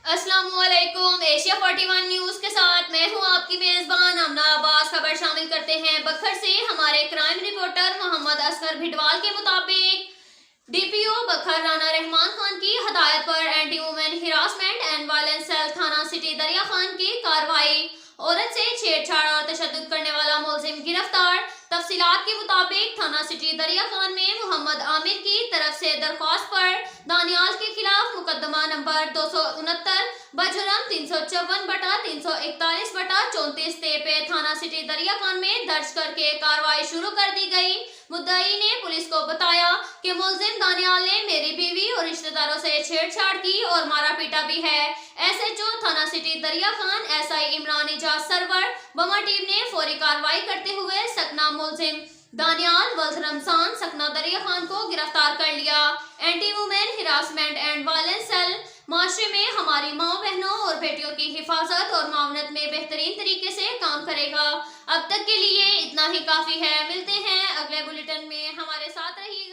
अस्सलाम वालेकुम। Asia 41 news के साथ मैं हूं आपकी मेजबान आमना अब्बास। खबर शामिल करते हैं बखर से। हमारे क्राइम रिपोर्टर मोहम्मद असगर भिडवाल के मुताबिक डीपीओ बखर राना रहमान खान की हदायत पर anti women harassment and violence cell थाना सिटी दरिया खान की कार्रवाई। औरत से छेड़छाड़ और तशद्दुद करने वाला मुलजिम गिरफ्तार। तफसीलात के मुताबिक थाना सिटी दरिया खान में मोहम्मद आमिर की तरफ से दरख्वास्त पर दानियाल के खिलाफ मुकदमा नंबर 269 बजुर्म 354/341/34 पे थाना सिटी दरिया खान में दर्ज करके कार्रवाई शुरू कर दी गई। मुद्दई ने पुलिस को बताया कि मुलजिम दानियाल ने मेरी बीवी और रिश्तेदारों से छेड़छाड़ की और मारा पीटा भी है। एसएचओ थाना city Darya Khan SI Imran Ijaz server बमा टीम ने फौरी कार्रवाई करते हुए सकना मुलजिम दानियाल वल्द रमजान सकना दरिया खान को गिरफ्तार कर लिया। Anti women harassment and violence cell माशरे में हमारी माँ बहनों और बेटियों की हिफाजत और मावनत में बेहतरीन तरीके से काम करेगा। अब तक के लिए इतना ही काफी है। मिलते हैं अगले बुलेटिन में, हमारे साथ रहिएगा।